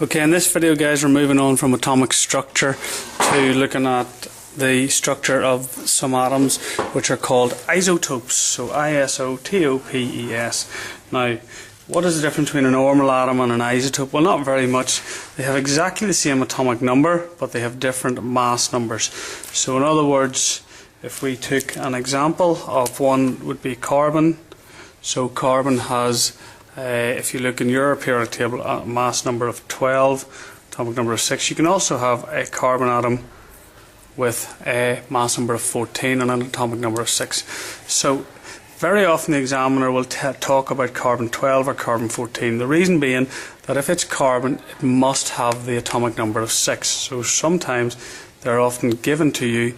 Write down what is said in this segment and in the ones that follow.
Okay, in this video guys we're moving on from atomic structure to looking at the structure of some atoms which are called isotopes. So I-S-O-T-O-P-E-S. Now, what is the difference between a normal atom and an isotope? Well, not very much. They have exactly the same atomic number, but they have different mass numbers. So in other words, if we took an example of one would be carbon. So carbon has, if you look in your periodic table, a mass number of 12, atomic number of 6. You can also have a carbon atom with a mass number of 14 and an atomic number of 6. So very often the examiner will talk about carbon 12 or carbon 14. The reason being that if it's carbon, it must have the atomic number of 6. So sometimes they're often given to you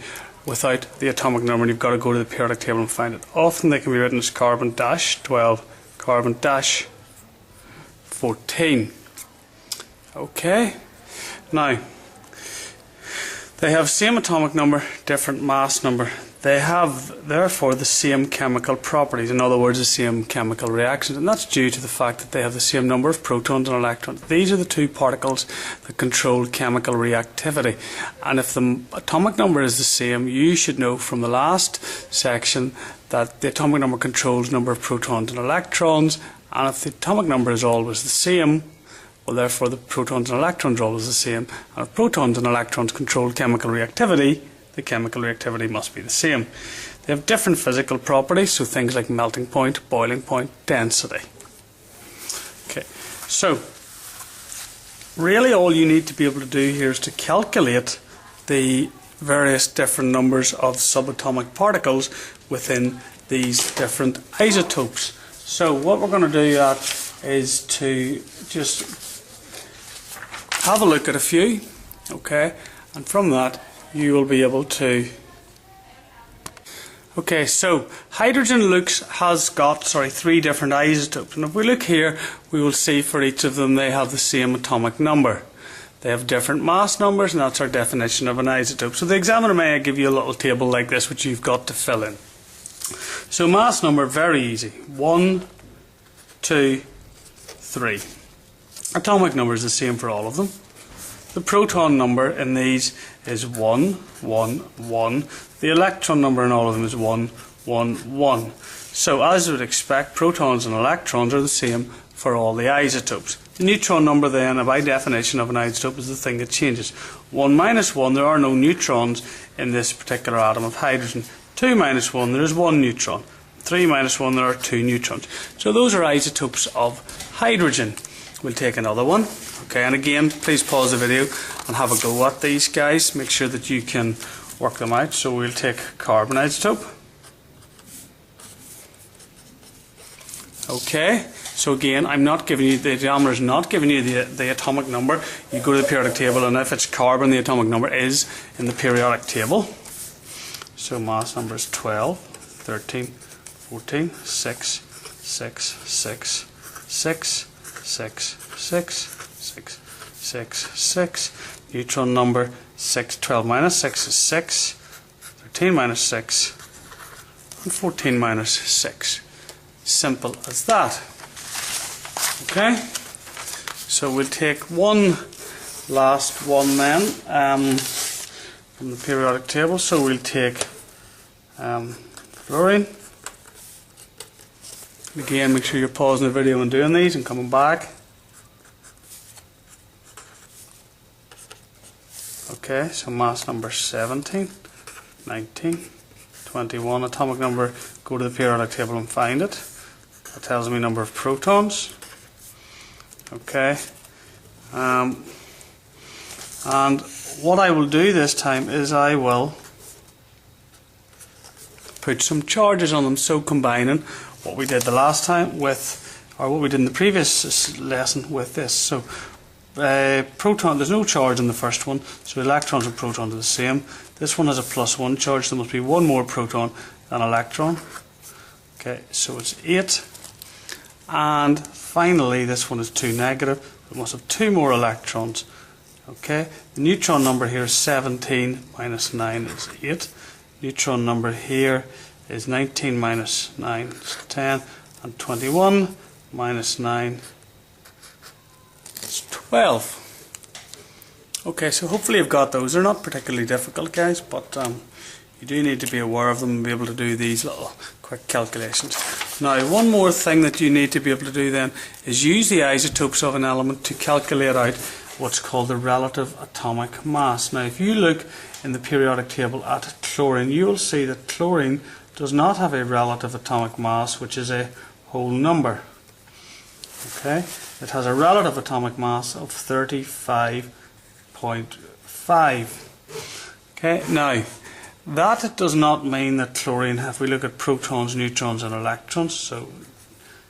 without the atomic number and you've got to go to the periodic table and find it. Often they can be written as carbon 12, carbon 14. Okay, now they have same atomic number, different mass number. They have therefore the same chemical properties, in other words the same chemical reactions, and that's due to the fact that they have the same number of protons and electrons. These are the two particles that control chemical reactivity, and if the atomic number is the same, you should know from the last section that the atomic number controls number of protons and electrons, and if the atomic number is always the same, well, therefore the protons and electrons are always the same, and if protons and electrons control chemical reactivity, the chemical reactivity must be the same. They have different physical properties, so things like melting point, boiling point, density. Okay, so really all you need to be able to do here is to calculate the various different numbers of subatomic particles within these different isotopes. So what we're going to do is to just have a look at a few, okay, and from that you will be able to. Okay, so hydrogen has got three different isotopes, and if we look here we will see for each of them they have the same atomic number. They have different mass numbers, and that's our definition of an isotope. So the examiner may give you a little table like this which you've got to fill in. So mass number, very easy, 1, 2, 3. Atomic number is the same for all of them. The proton number in these is 1, 1, 1. The electron number in all of them is 1, 1, 1. So as you would expect, protons and electrons are the same for all the isotopes. The neutron number then, by definition of an isotope, is the thing that changes. 1 minus 1, there are no neutrons in this particular atom of hydrogen. 2 minus 1, there is 1 neutron. 3 minus 1, there are 2 neutrons. So those are isotopes of hydrogen. We'll take another one. Okay, and again, please pause the video and have a go at these guys. Make sure that you can work them out. So we'll take carbon isotope. Okay, so again, I'm not giving you, the examiner is not giving you the atomic number. You go to the periodic table, and if it's carbon, the atomic number is in the periodic table. So mass number is 12, 13, 14, 6, 6, 6, 6, 6, 6, 6, 6, 6. Neutron number 6. 12 minus 6 is 6. 13 minus 6. And 14 minus 6. Simple as that. Okay? So we'll take one last one then from the periodic table. So we'll take fluorine. Again, make sure you're pausing the video and doing these and coming back. Okay, so mass number 17, 19, 21. Atomic number, go to the periodic table and find it. That tells me number of protons. Okay. And what I will do this time is I will put some charges on them, so combining what we did the last time with, or what we did in the previous lesson with this. So proton, there's no charge in the first one, so electrons and protons are the same. This one has a +1 charge, so there must be one more proton than electron. Okay, so it's 8. And finally this one is 2 negative, it must have 2 more electrons. Okay, the neutron number here is 17 minus 9 is 8. Neutron number here is 19 minus 9 is 10, and 21 minus 9 is 12. 12. Okay, so hopefully you've got those. They're not particularly difficult, guys, but you do need to be aware of them and be able to do these little quick calculations. Now, one more thing that you need to be able to do then is use the isotopes of an element to calculate out what's called the relative atomic mass. Now, if you look in the periodic table at chlorine, you will see that chlorine does not have a relative atomic mass, which is a whole number. Okay, it has a relative atomic mass of 35.5. Okay, now that does not mean that chlorine, if we look at protons, neutrons and electrons, so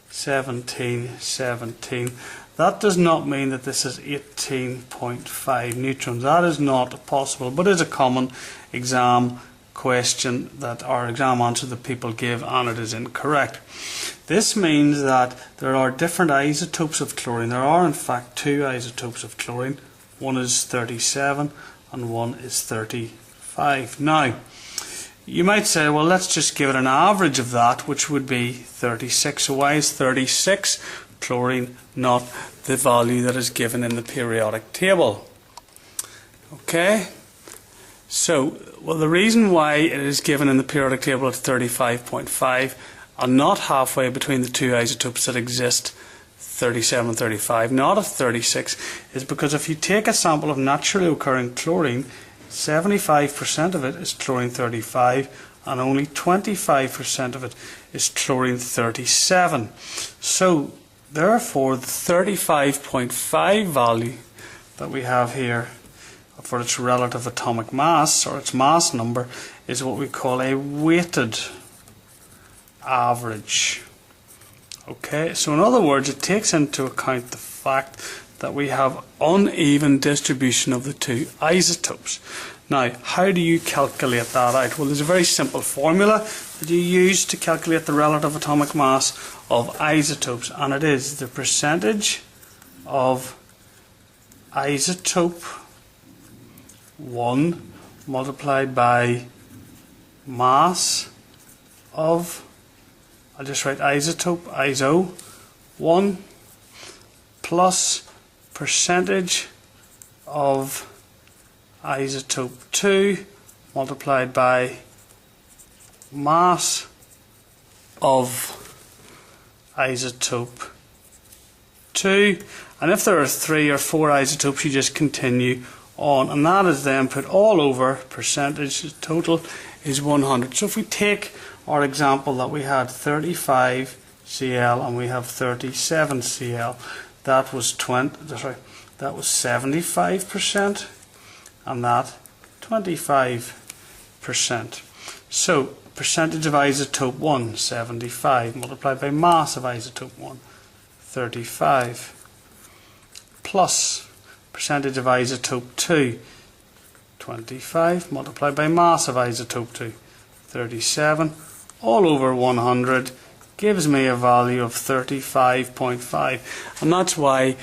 17, 17, that does not mean that this is 18.5 neutrons. That is not possible, but is a common exam question that our exam answer that people give, and it is incorrect. This means that there are different isotopes of chlorine. There are in fact two isotopes of chlorine. One is 37 and one is 35. Now, you might say, well, let's just give it an average of that, which would be 36. So why is 36 chlorine not the value that is given in the periodic table? Okay, so well, the reason why it is given in the periodic table at 35.5 and not halfway between the two isotopes that exist, 37 and 35, not at 36, is because if you take a sample of naturally occurring chlorine, 75% of it is chlorine 35 and only 25% of it is chlorine 37. So therefore the 35.5 value that we have here for its relative atomic mass, or its mass number, is what we call a weighted average. Okay, so in other words, it takes into account the fact that we have uneven distribution of the two isotopes. Now, how do you calculate that out? Well, there's a very simple formula that you use to calculate the relative atomic mass of isotopes, and it is the percentage of isotope 1 multiplied by mass of, I'll just write isotope, ISO 1, plus percentage of isotope 2 multiplied by mass of isotope 2. And if there are 3 or 4 isotopes, you just continue on, and that is then put all over percentage. The total is 100. So if we take our example that we had 35 Cl and we have 37 Cl, that was 75% and that 25%. So percentage of isotope 1, 75, multiplied by mass of isotope 1, 35, plus percentage of isotope 2, 25, multiplied by mass of isotope 2, 37, all over 100, gives me a value of 35.5. And that's why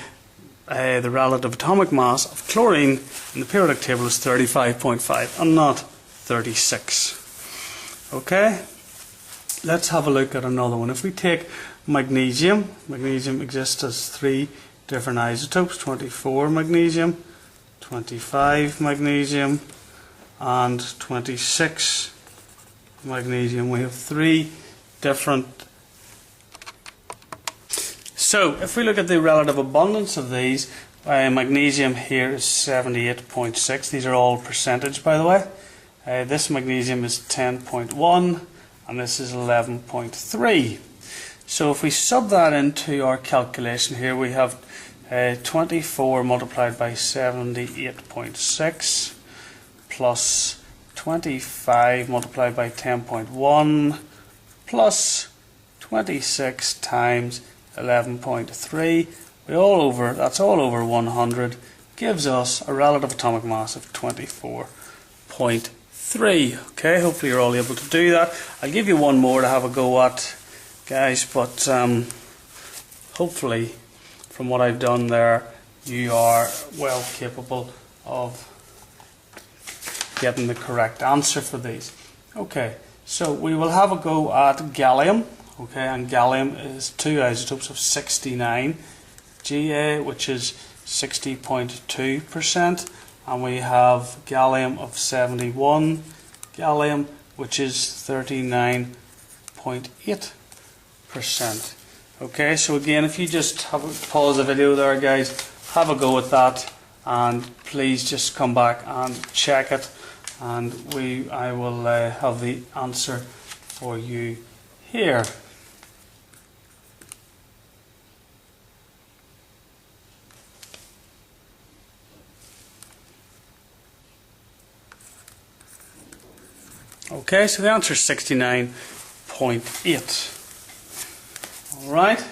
the relative atomic mass of chlorine in the periodic table is 35.5 and not 36. Okay, let's have a look at another one. If we take magnesium, magnesium exists as 3 different isotopes, 24 magnesium, 25 magnesium and 26 magnesium. We have 3 different. So if we look at the relative abundance of these, magnesium here is 78.6. These are all percentage, by the way. This magnesium is 10.1 and this is 11.3. So if we sub that into our calculation here, we have 24 multiplied by 78.6 plus 25 multiplied by 10.1 plus 26 times 11.3. That's all over 100, gives us a relative atomic mass of 24.3. Okay, hopefully you're all able to do that. I'll give you one more to have a go at, guys, but hopefully from what I've done there you are well capable of getting the correct answer for these. Okay, so we will have a go at gallium. Okay, and gallium is 2 isotopes of 69 Ga, which is 60.2%, and we have gallium of 71 gallium, which is 39.8%. Okay, so again, if you just pause the video there, guys, have a go at that, and please just come back and check it, and I will have the answer for you here. Okay, so the answer is 69.8. Alright,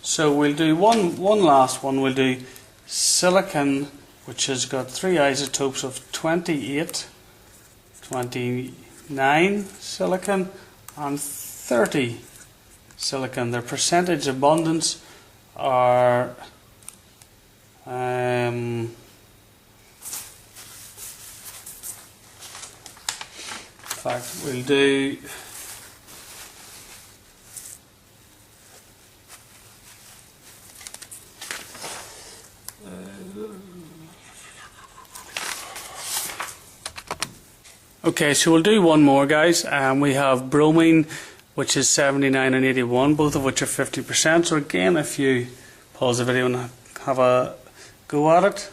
so we'll do one last one. We'll do silicon, which has got 3 isotopes of 28, 29 silicon and 30 silicon. Their percentage abundance are in fact, we'll do okay, so we'll do one more, guys. We have bromine, which is 79 and 81, both of which are 50%. So again, if you pause the video and have a go at it.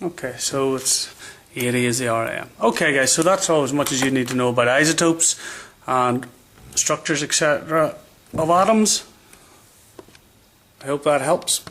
Okay, so it's 80 is the RM. Okay, guys, so that's all as much as you need to know about isotopes and structures, etc. of atoms. I hope that helps.